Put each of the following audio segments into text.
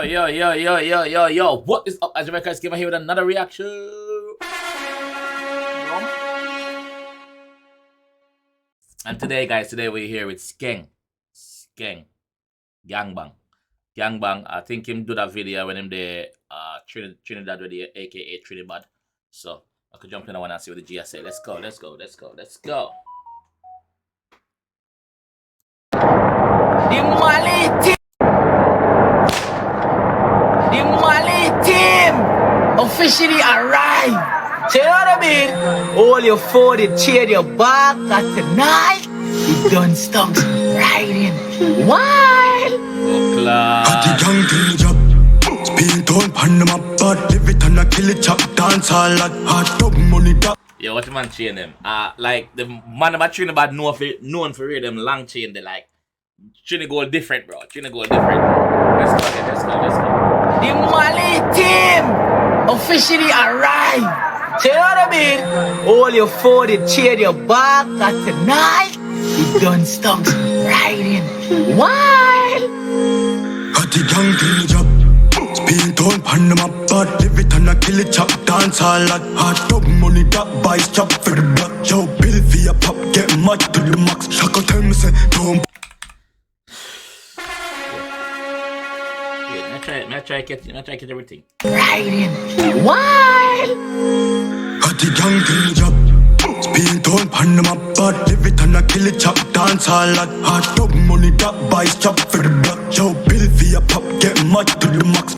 Yo. What is up, JAMAICA'S? Give me here with another reaction. And today, guys, we're here with Skeng. Gangbang. I think him do that video when him the Trinidad with the aka Trinidad. So I could jump in and see what the G say. Let's go. The Mali team officially arrived. See what I mean? All your folded chair, your back, and tonight we done stop riding wild. Yo, what the man chain them? Like the man about Trinidad known for them long chain. They like Trinidad go different, bro. Let's go. The Mali team officially arrived. See what I mean? All your folded chair, your back, and tonight we done stop riding wild. Spin town Panama but live it and a kill it chop dance all lot hot dog money that buys chop for the block yo bill for your pop get mad to the max shaka tell me say don't I try get everything. Riding wild. At the young thing job spin town Panama but live it and a kill it chop dance all lot hot dog money that buys chop for the block yo bill for your pop get mad to the max.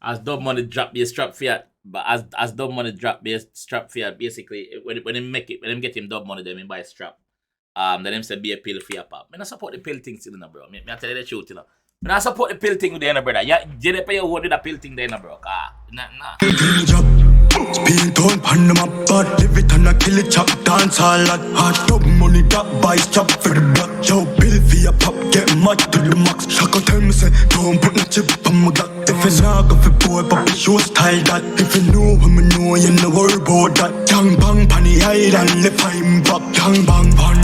As dub money drop be a strap fiat, but as dub money drop be a strap fiat, basically when him get him dub money, then him buy a strap. Then him say be a pill for your pop. I support the pill thing still, you know, bro. I tell you the truth, you know. I support the pill thing with the brother. Yeah, you pay your word with the pill thing there, bro. Nah. Spin town Panama but live it and a kill it chop dance all lot hot dog money that buys chop for the block yo bill for your pop get mad to the max shaka tell me say don't put no chip on my gut if it's not go for boy pop show style that if you know him know you know worry about that gang bang panny island left him back gang bang bang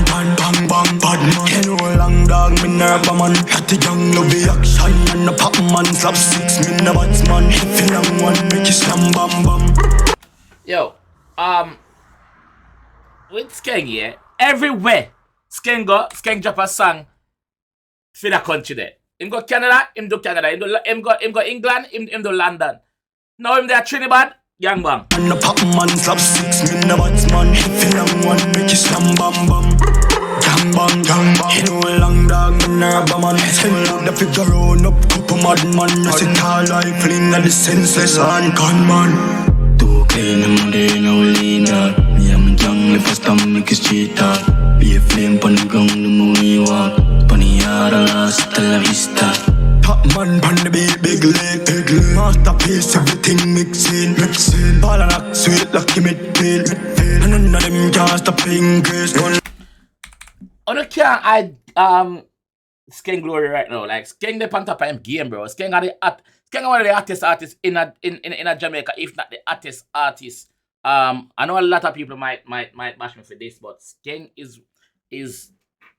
bad man can no long dog me nerve man at the young love the action and the pop man slap 6 me no batsman if you long one make you slam bam bam. Yo, with Skeng, yeah, everywhere Skeng drop a song for the country there. Him go Canada, him do Canada. Him go England, him do London. Now him there Trinidad, gangbang. And the pop man slap 6 me no batsman. If you long one, make you slam bam bam. Gangbang. You know a long dog, me nerve man. Send out the figure on up, couple mad man. You see tall life, fling at the senseless and gunman. Clean him day now lean out. Me and my young left a stomach is cheat out. Be a flame pon the ground the movie walk. Pony yara hasta la vista. Top man pon the big leg. Masterpiece everything mixing. Ball and rock sweet lucky midfield. And none of them can't stop playing grace. On the can't I Skeng glory right now. Like Skeng the pan top of him game, bro. Skeng one of the artists in a Jamaica, if not the artist. I know a lot of people might bash me for this, but Skeng is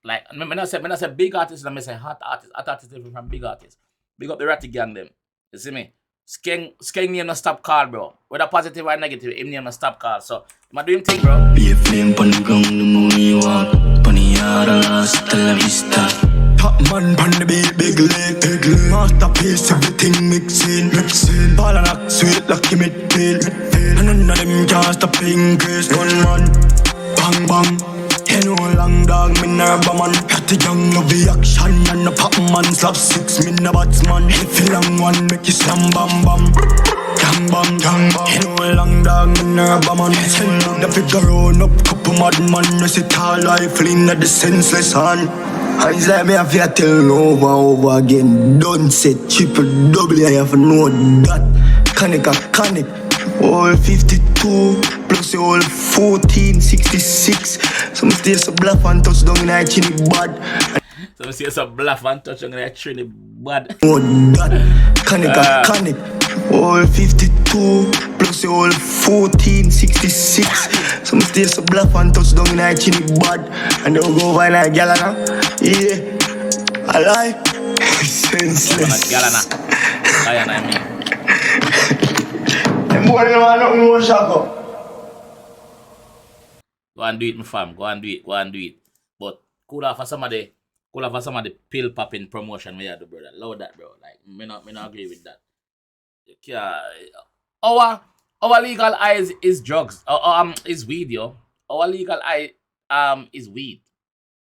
like when I say big artist, I say hot artist different from big artists. Big up the Ratty gang them. You see me? Skeng name no stop call, bro. Whether positive or negative, him name no stop call. So I'm doing thing, bro. Be a flame pon the ground, the movie walk. Pony yara hasta la vista. Top man pon the big leg. Masterpiece everything mixing. Ball and rock sweet lucky midfield. And none of them can't stop playing grace. Gunman, bang. You know long dog, me nerve man. At the young love the action and the pop man slap 6 me no batsman. If you long one, make you slam bam bam. Gang bang. You know long dog, me nerve man. Send out the figure on up, couple mad man. You see tall life, lean at the senseless hand. It's like me have to tell over again. Don't say triple double, I have to know that. Conic, all 52 plus the all 14, 66. Some stay so bluff and touch down in a chinny bad. Some stay so bluff and touch down in a chinny bad. Know that. Conic, all 52 plus the all 14, 66. Some stay so bluff and touch down in a chinny bad. And they'll go over in a galana. Yeah, I lie. Senseless. I mean. Them boy don't want nothing more shock up. Go and do it, my fam. Go and do it. But cool off for some of the pill popping promotion we had to, brother. Love that, bro. Like, me not agree with that. Yeah. Our legal eyes is drugs. Is weed, yo. Our legal eye is weed.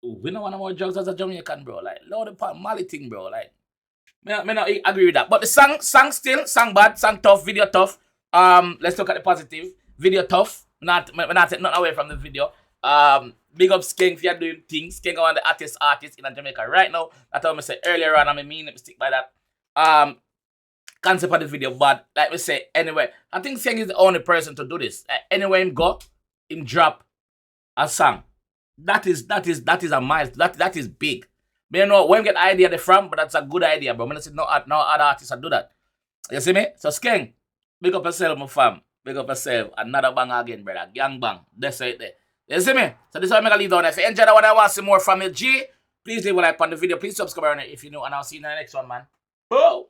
We don't want more drugs as a Jamaican, bro. Like, Lord the Mali thing, bro. Like, me not agree with that. But the song bad, song tough, video tough. Let's look at the positive. Video tough. Not take nothing away from the video. Big up Skeng if you're doing things. Skeng one of the artist in Jamaica right now. That's what I said earlier on. I mean, stick by that. Concept of the video, but like we say, anyway, I think Skeng is the only person to do this. Anywhere him go, him drop a song. That is a milestone. That is big. Me know where him get idea they from, but that's a good idea, bro. I see no other artists do that. You see me? So Skeng, big up yourself, my fam. Big up yourself. Another bang again, brother. Gang bang. That's right there. You see me? So this is how I'm going to leave down there. If you enjoyed that one and want to see more from me, G, please leave a like on the video. Please subscribe on it if you know. And I'll see you in the next one, man. Boom!